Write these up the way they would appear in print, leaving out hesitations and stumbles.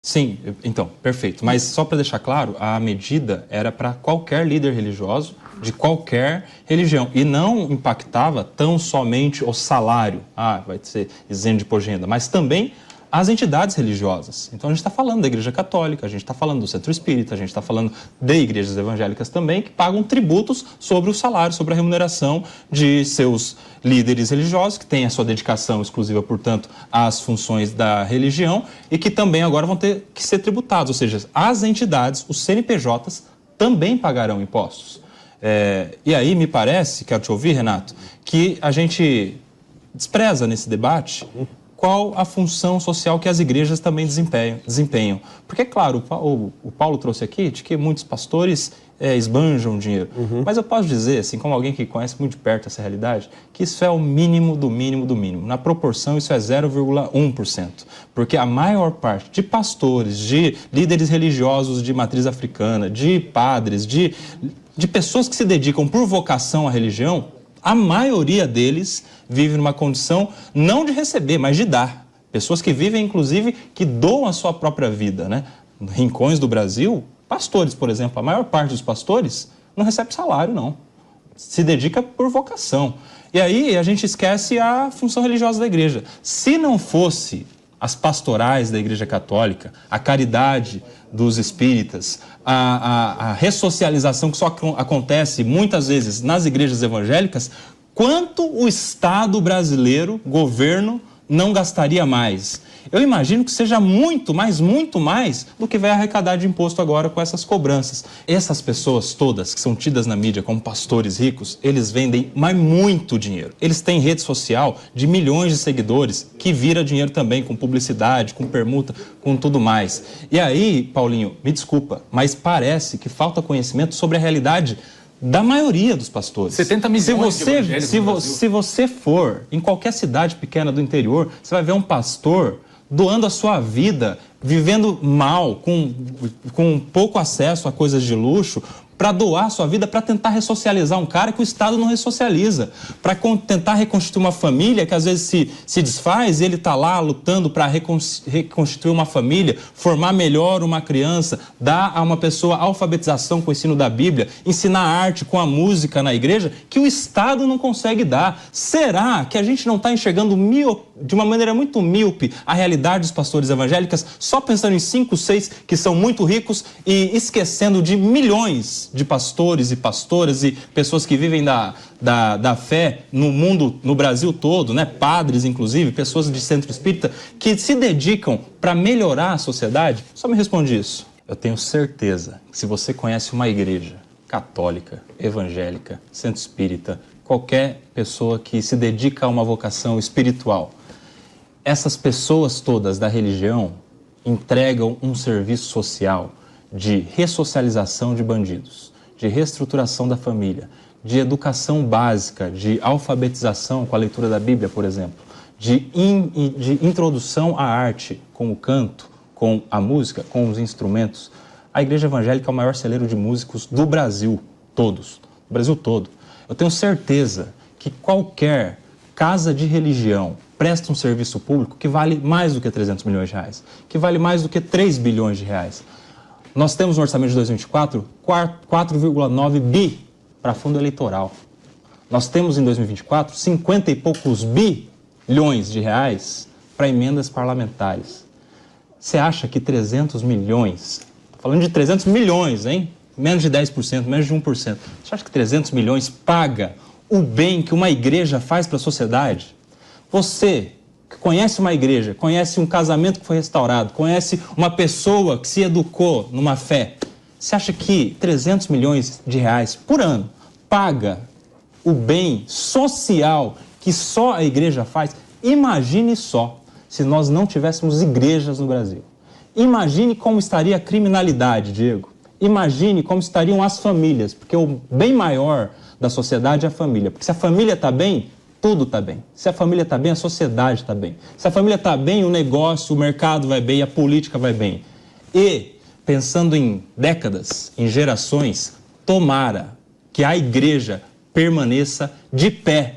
Sim, então, perfeito. Mas só para deixar claro, a medida era para qualquer líder religioso de qualquer religião e não impactava tão somente o salário, vai ser isento de imposto de renda, mas também as entidades religiosas. Então a gente está falando da Igreja Católica, a gente está falando do Centro Espírita, a gente está falando de igrejas evangélicas também que pagam tributos sobre o salário, sobre a remuneração de seus líderes religiosos, que têm a sua dedicação exclusiva, portanto, às funções da religião e que também agora vão ter que ser tributados, ou seja, as entidades, os CNPJs, também pagarão impostos. E aí me parece, quero te ouvir, Renato, que a gente despreza nesse debate qual a função social que as igrejas também desempenham. Porque, claro, o Paulo trouxe aqui de que muitos pastores esbanjam dinheiro. Mas eu posso dizer, assim, como alguém que conhece muito de perto essa realidade, que isso é o mínimo do mínimo do mínimo. Na proporção, isso é 0,1%. Porque a maior parte de pastores, de líderes religiosos de matriz africana, de padres, de pessoas que se dedicam por vocação à religião, a maioria deles vive numa condição não de receber, mas de dar. Pessoas que vivem, inclusive, que doam a sua própria vida, né? Rincões do Brasil, pastores, por exemplo, a maior parte dos pastores não recebe salário, não. Se dedica por vocação. E aí a gente esquece a função religiosa da igreja. Se não fosse as pastorais da Igreja Católica, a caridade dos espíritas, a ressocialização que só acontece muitas vezes nas igrejas evangélicas, quanto o Estado brasileiro, governo, não gastaria mais? Eu imagino que seja muito mais do que vai arrecadar de imposto agora com essas cobranças. Essas pessoas todas que são tidas na mídia como pastores ricos, eles vendem mas muito dinheiro. Eles têm rede social de milhões de seguidores que vira dinheiro também com publicidade, com permuta, com tudo mais. E aí, Paulinho, me desculpa, mas parece que falta conhecimento sobre a realidade da maioria dos pastores. 70 milhões de evangélicos se você for em qualquer cidade pequena do interior, você vai ver um pastor doando a sua vida, vivendo mal, com pouco acesso a coisas de luxo, para doar a sua vida, para tentar ressocializar um cara que o Estado não ressocializa, para tentar reconstituir uma família que às vezes se desfaz e ele está lá lutando para reconstituir uma família, formar melhor uma criança, dar a uma pessoa alfabetização com o ensino da Bíblia, ensinar arte com a música na igreja, que o Estado não consegue dar. Será que a gente não está enxergando de uma maneira muito míope a realidade dos pastores evangélicos, só pensando em 5, 6 que são muito ricos e esquecendo de milhões de pastores e pastoras e pessoas que vivem da fé no mundo, no Brasil todo, né? Padres, inclusive, pessoas de centro espírita, que se dedicam para melhorar a sociedade? Só me responde isso. Eu tenho certeza que se você conhece uma igreja católica, evangélica, centro espírita, qualquer pessoa que se dedica a uma vocação espiritual, essas pessoas todas da religião entregam um serviço social de ressocialização de bandidos, de reestruturação da família, de educação básica, de alfabetização com a leitura da Bíblia, por exemplo, de introdução à arte, com o canto, com a música, com os instrumentos. A Igreja Evangélica é o maior celeiro de músicos do Brasil, todos, do Brasil todo. Eu tenho certeza que qualquer casa de religião presta um serviço público que vale mais do que 300 milhões de reais, que vale mais do que 3 bilhões de reais. Nós temos no orçamento de 2024 4,9 bi para fundo eleitoral. Nós temos em 2024 50 e poucos bilhões de reais para emendas parlamentares. Você acha que 300 milhões, falando de 300 milhões, hein? Menos de 10%, menos de 1%. Você acha que 300 milhões paga o bem que uma igreja faz para a sociedade? Você que conhece uma igreja, conhece um casamento que foi restaurado, conhece uma pessoa que se educou numa fé, você acha que 300 milhões de reais por ano paga o bem social que só a igreja faz? Imagine só se nós não tivéssemos igrejas no Brasil. Imagine como estaria a criminalidade, Diego. Imagine como estariam as famílias, porque o bem maior da sociedade é a família. Porque se a família está bem, tudo está bem. Se a família está bem, a sociedade está bem. Se a família está bem, o negócio, o mercado vai bem, a política vai bem. E, pensando em décadas, em gerações, tomara que a igreja permaneça de pé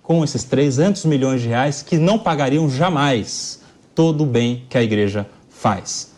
com esses 300 milhões de reais que não pagariam jamais todo o bem que a igreja faz.